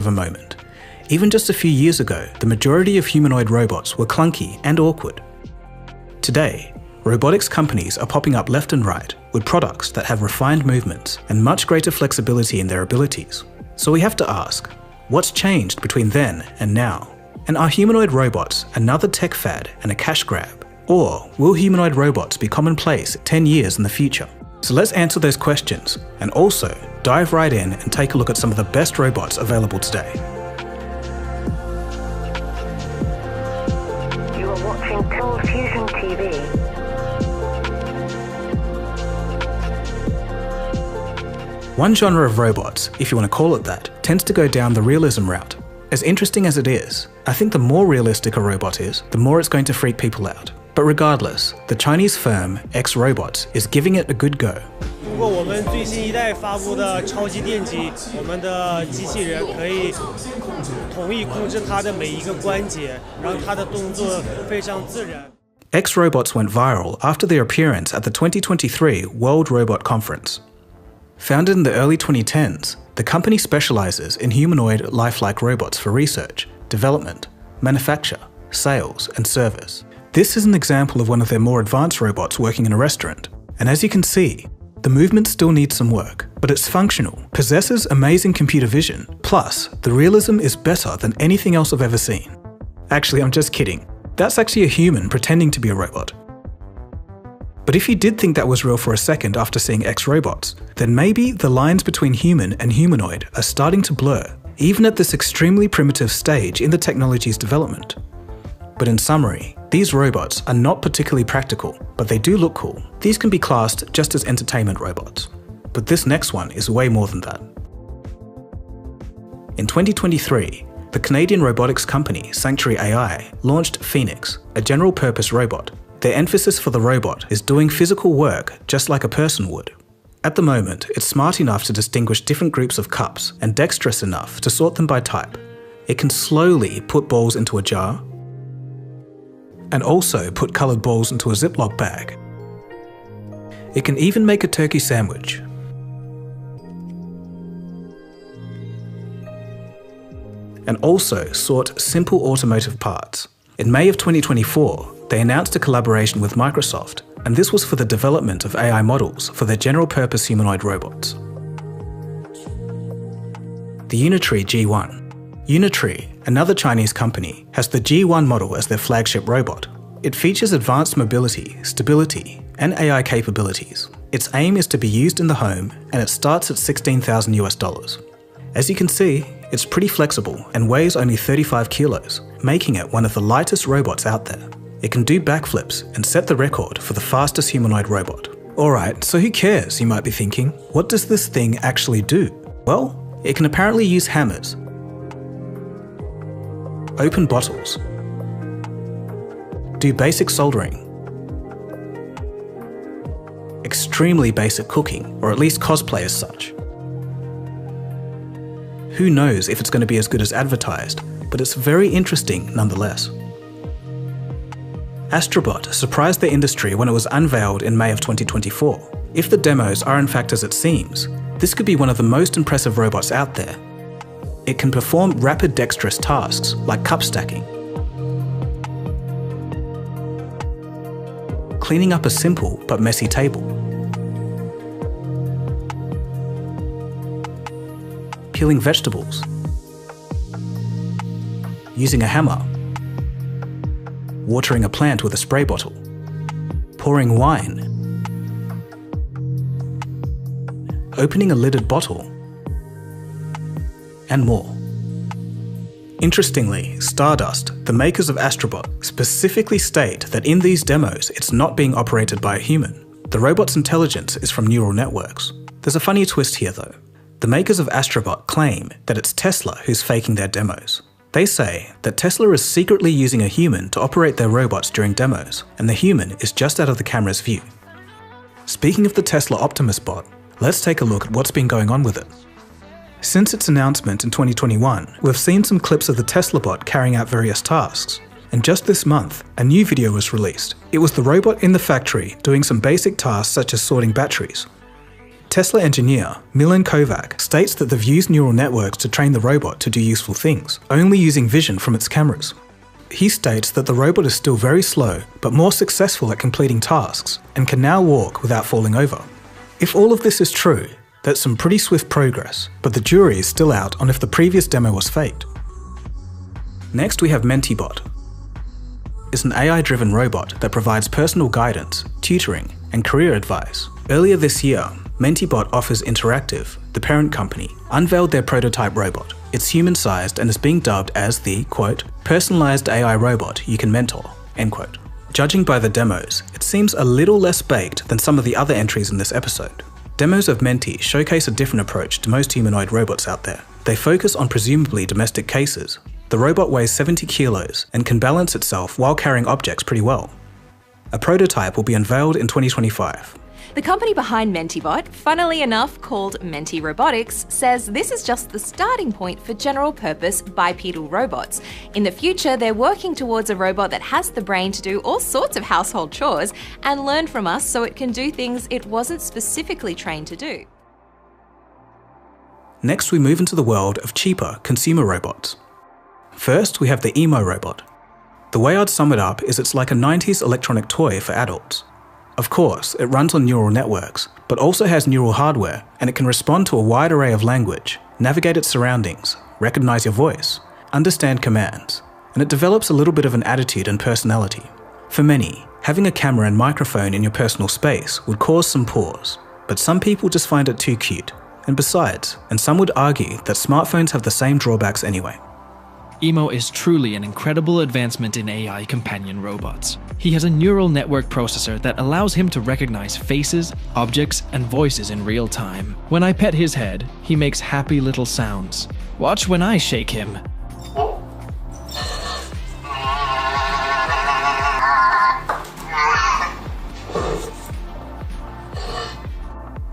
of a moment. Even just a few years ago, the majority of humanoid robots were clunky and awkward. Today, robotics companies are popping up left and right with products that have refined movements and much greater flexibility in their abilities. So we have to ask, what's changed between then and now? And are humanoid robots another tech fad and a cash grab? Or will humanoid robots be commonplace 10 years in the future? So let's answer those questions and also dive right in and take a look at some of the best robots available today. You are watching Cold Fusion TV. One genre of robots, if you want to call it that, tends to go down the realism route. As interesting as it is, I think the more realistic a robot is, the more it's going to freak people out. But regardless, the Chinese firm X Robots is giving it a good go. 通过我们最新一代发布的超级电机，我们的机器人可以统一控制它的每一个关节，让它的动作非常自然。X Robots went viral after their appearance at the 2023 World Robot Conference. Founded in the early 2010s, the company specializes in humanoid lifelike robots for research, development, manufacture, sales, and service. This is an example of one of their more advanced robots working in a restaurant. And as you can see, the movement still needs some work, but it's functional, possesses amazing computer vision, plus the realism is better than anything else I've ever seen. Actually, I'm just kidding. That's actually a human pretending to be a robot. But if you did think that was real for a second after seeing X Robots, then maybe the lines between human and humanoid are starting to blur, even at this extremely primitive stage in the technology's development. But in summary, these robots are not particularly practical, but they do look cool. These can be classed just as entertainment robots. But this next one is way more than that. In 2023, the Canadian robotics company Sanctuary AI launched Phoenix, a general-purpose robot. Their emphasis for the robot is doing physical work just like a person would. At the moment, it's smart enough to distinguish different groups of cups and dexterous enough to sort them by type. It can slowly put balls into a jar, and also put coloured balls into a Ziploc bag. It can even make a turkey sandwich. And also sort simple automotive parts. In May of 2024, they announced a collaboration with Microsoft, and this was for the development of AI models for their general-purpose humanoid robots. The Unitree G1. Unitree, another Chinese company, has the G1 model as their flagship robot. It features advanced mobility, stability, and AI capabilities. Its aim is to be used in the home, and it starts at $16,000 US. As you can see, it's pretty flexible and weighs only 35 kilos, making it one of the lightest robots out there. It can do backflips and set the record for the fastest humanoid robot. Alright, so who cares, you might be thinking? What does this thing actually do? Well, it can apparently use hammers, open bottles, do basic soldering, extremely basic cooking, or at least cosplay as such. Who knows if it's going to be as good as advertised, but it's very interesting nonetheless. Astrobot surprised the industry when it was unveiled in May of 2024. If the demos are in fact as it seems, this could be one of the most impressive robots out there. It can perform rapid dexterous tasks like cup stacking, cleaning up a simple but messy table, peeling vegetables, using a hammer, watering a plant with a spray bottle, pouring wine, opening a lidded bottle, and more. Interestingly, Stardust, the makers of Astrobot, specifically state that in these demos it's not being operated by a human. The robot's intelligence is from neural networks. There's a funny twist here though. The makers of Astrobot claim that it's Tesla who's faking their demos. They say that Tesla is secretly using a human to operate their robots during demos, and the human is just out of the camera's view. Speaking of the Tesla Optimus bot, let's take a look at what's been going on with it. Since its announcement in 2021, we've seen some clips of the Tesla bot carrying out various tasks. And just this month, a new video was released. It was the robot in the factory doing some basic tasks such as sorting batteries. Tesla engineer Milan Kovac states that they've used neural networks to train the robot to do useful things, only using vision from its cameras. He states that the robot is still very slow, but more successful at completing tasks, and can now walk without falling over. If all of this is true, that's some pretty swift progress, but the jury is still out on if the previous demo was faked. Next we have Mentibot. It's an AI-driven robot that provides personal guidance, tutoring, and career advice. Earlier this year, Mentibot Offers Interactive, the parent company, unveiled their prototype robot. It's human-sized and is being dubbed as the, quote, personalized AI robot you can mentor, end quote. Judging by the demos, it seems a little less baked than some of the other entries in this episode. Demos of Menti showcase a different approach to most humanoid robots out there. They focus on presumably domestic cases. The robot weighs 70 kilos and can balance itself while carrying objects pretty well. A prototype will be unveiled in 2025. The company behind Mentibot, funnily enough called Menti Robotics, says this is just the starting point for general-purpose bipedal robots. In the future, they're working towards a robot that has the brain to do all sorts of household chores and learn from us so it can do things it wasn't specifically trained to do. Next, we move into the world of cheaper consumer robots. First, we have the Emo robot. The way I'd sum it up is it's like a 90s electronic toy for adults. Of course, it runs on neural networks, but also has neural hardware, and it can respond to a wide array of language, navigate its surroundings, recognize your voice, understand commands, and it develops a little bit of an attitude and personality. For many, having a camera and microphone in your personal space would cause some pause, but some people just find it too cute. And besides, and some would argue that smartphones have the same drawbacks anyway. Emo is truly an incredible advancement in AI companion robots. He has a neural network processor that allows him to recognize faces, objects, and voices in real time. When I pet his head, he makes happy little sounds. Watch when I shake him.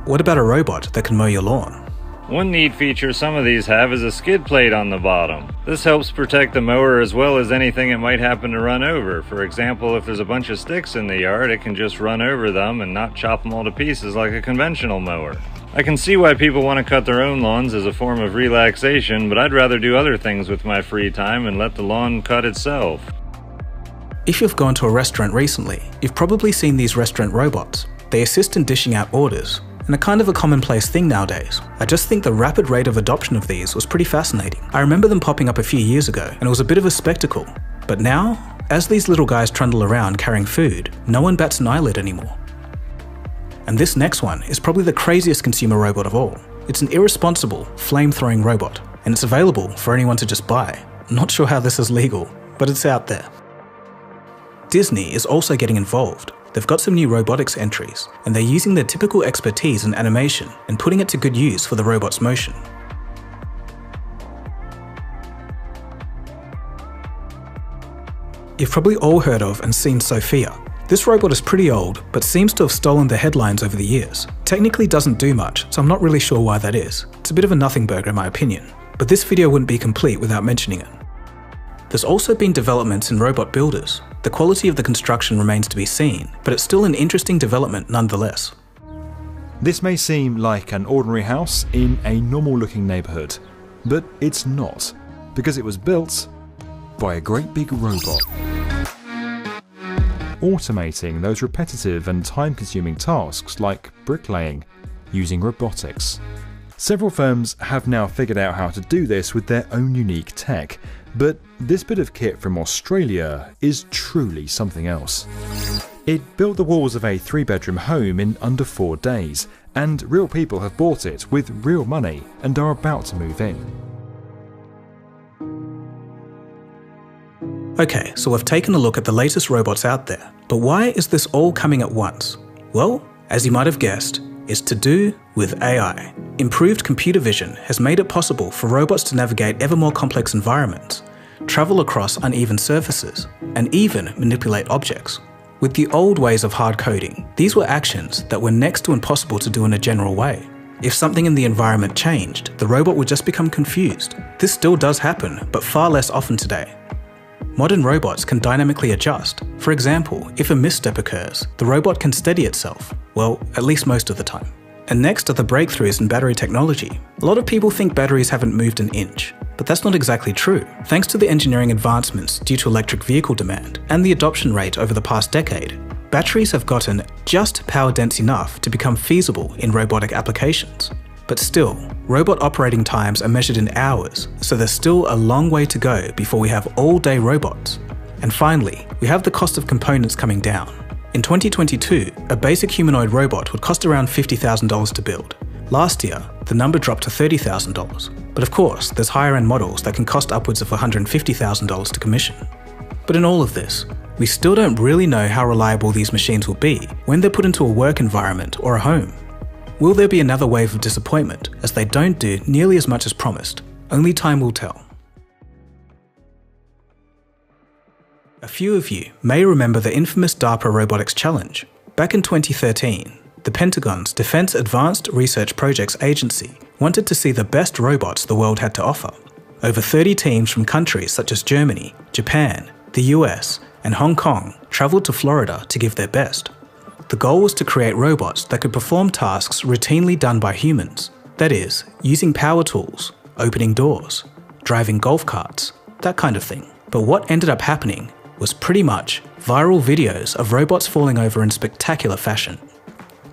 What about a robot that can mow your lawn? One neat feature some of these have is a skid plate on the bottom. This helps protect the mower as well as anything it might happen to run over. For example, if there's a bunch of sticks in the yard, it can just run over them and not chop them all to pieces like a conventional mower. I can see why people want to cut their own lawns as a form of relaxation, but I'd rather do other things with my free time and let the lawn cut itself. If you've gone to a restaurant recently, you've probably seen these restaurant robots. They assist in dishing out orders, and a kind of a commonplace thing nowadays. I just think the rapid rate of adoption of these was pretty fascinating. I remember them popping up a few years ago, and it was a bit of a spectacle. But now, as these little guys trundle around carrying food, no one bats an eyelid anymore. And this next one is probably the craziest consumer robot of all. It's an irresponsible, flame-throwing robot, and it's available for anyone to just buy. I'm not sure how this is legal, but it's out there. Disney is also getting involved. They've got some new robotics entries, and they're using their typical expertise in animation and putting it to good use for the robot's motion. You've probably all heard of and seen Sophia. This robot is pretty old, but seems to have stolen the headlines over the years. Technically doesn't do much, so I'm not really sure why that is. It's a bit of a nothing burger in my opinion, but this video wouldn't be complete without mentioning it. There's also been developments in robot builders. The quality of the construction remains to be seen, but it's still an interesting development nonetheless. This may seem like an ordinary house in a normal looking neighbourhood, but it's not, because it was built by a great big robot. Automating those repetitive and time-consuming tasks like bricklaying using robotics. Several firms have now figured out how to do this with their own unique tech, but this bit of kit from Australia is truly something else. It built the walls of a 3-bedroom home in under 4 days, and real people have bought it with real money and are about to move in. Okay, so we've taken a look at the latest robots out there, but why is this all coming at once? Well, as you might have guessed, it's to do with AI. Improved computer vision has made it possible for robots to navigate ever more complex environments, travel across uneven surfaces, and even manipulate objects. With the old ways of hard coding, these were actions that were next to impossible to do in a general way. If something in the environment changed, the robot would just become confused. This still does happen, but far less often today. Modern robots can dynamically adjust. For example, if a misstep occurs, the robot can steady itself. Well, at least most of the time. And next are the breakthroughs in battery technology. A lot of people think batteries haven't moved an inch, but that's not exactly true. Thanks to the engineering advancements due to electric vehicle demand and the adoption rate over the past decade, batteries have gotten just power dense enough to become feasible in robotic applications. But still, robot operating times are measured in hours, so there's still a long way to go before we have all-day robots. And finally, we have the cost of components coming down. In 2022, a basic humanoid robot would cost around $50,000 to build. Last year, the number dropped to $30,000. But of course, there's higher-end models that can cost upwards of $150,000 to commission. But in all of this, we still don't really know how reliable these machines will be when they're put into a work environment or a home. Will there be another wave of disappointment as they don't do nearly as much as promised? Only time will tell. A few of you may remember the infamous DARPA Robotics Challenge. Back in 2013, the Pentagon's Defense Advanced Research Projects Agency wanted to see the best robots the world had to offer. Over 30 teams from countries such as Germany, Japan, the US, and Hong Kong traveled to Florida to give their best. The goal was to create robots that could perform tasks routinely done by humans. That is, using power tools, opening doors, driving golf carts, that kind of thing. But what ended up happening was pretty much viral videos of robots falling over in spectacular fashion.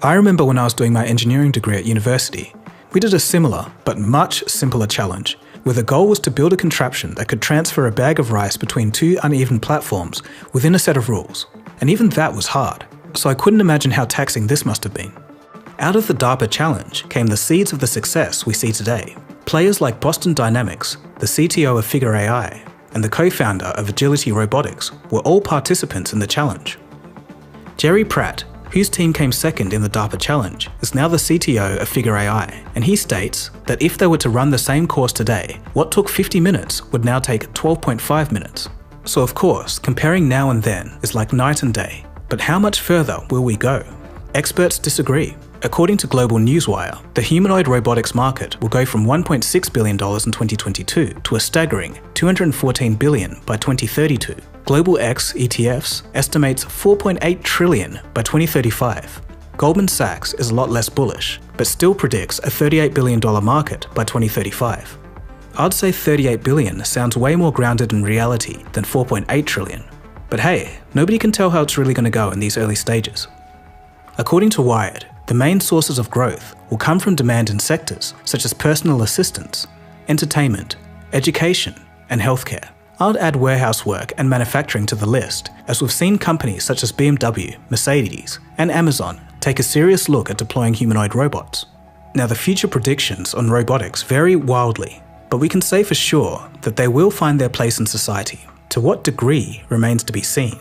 I remember when I was doing my engineering degree at university, we did a similar but much simpler challenge, where the goal was to build a contraption that could transfer a bag of rice between two uneven platforms within a set of rules. And even that was hard, so I couldn't imagine how taxing this must have been. Out of the DARPA challenge came the seeds of the success we see today. Players like Boston Dynamics, the CTO of Figure AI, and the co-founder of Agility Robotics were all participants in the challenge. Jerry Pratt, whose team came second in the DARPA challenge, is now the CTO of Figure AI, and he states that if they were to run the same course today, what took 50 minutes would now take 12.5 minutes. So of course, comparing now and then is like night and day, but how much further will we go? Experts disagree. According to Global Newswire, the humanoid robotics market will go from $1.6 billion in 2022 to a staggering $214 billion by 2032. Global X ETFs estimates $4.8 trillion by 2035. Goldman Sachs is a lot less bullish, but still predicts a $38 billion market by 2035. I'd say $38 billion sounds way more grounded in reality than $4.8 trillion. But hey, nobody can tell how it's really going to go in these early stages. According to Wired, the main sources of growth will come from demand in sectors such as personal assistance, entertainment, education, and healthcare. I'd add warehouse work and manufacturing to the list, as we've seen companies such as BMW, Mercedes, and Amazon take a serious look at deploying humanoid robots. Now, the future predictions on robotics vary wildly, but we can say for sure that they will find their place in society. To what degree remains to be seen.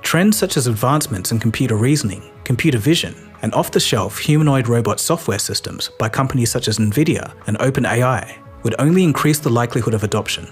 Trends such as advancements in computer reasoning, computer vision, and off-the-shelf humanoid robot software systems by companies such as NVIDIA and OpenAI would only increase the likelihood of adoption.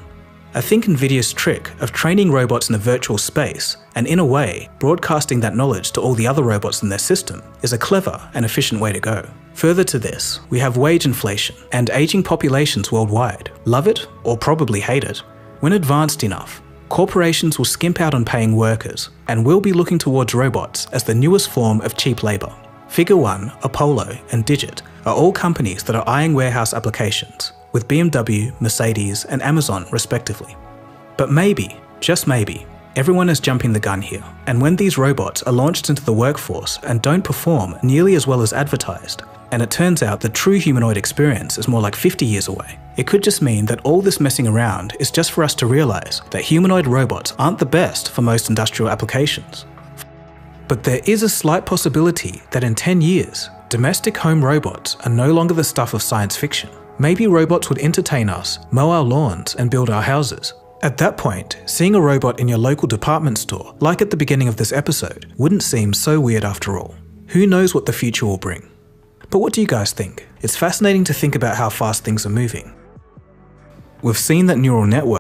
I think NVIDIA's trick of training robots in a virtual space and, in a way, broadcasting that knowledge to all the other robots in their system is a clever and efficient way to go. Further to this, we have wage inflation and aging populations worldwide. Love it or probably hate it. When advanced enough, corporations will skimp out on paying workers and will be looking towards robots as the newest form of cheap labor. Figure One, Apollo, and Digit are all companies that are eyeing warehouse applications, with BMW, Mercedes, and Amazon respectively. But maybe, just maybe, everyone is jumping the gun here, and when these robots are launched into the workforce and don't perform nearly as well as advertised, and it turns out the true humanoid experience is more like 50 years away, it could just mean that all this messing around is just for us to realize that humanoid robots aren't the best for most industrial applications. But there is a slight possibility that in 10 years, domestic home robots are no longer the stuff of science fiction. Maybe robots would entertain us, mow our lawns, and build our houses. At that point, seeing a robot in your local department store, like at the beginning of this episode, wouldn't seem so weird after all. Who knows what the future will bring? But what do you guys think? It's fascinating to think about how fast things are moving. We've seen that neural networks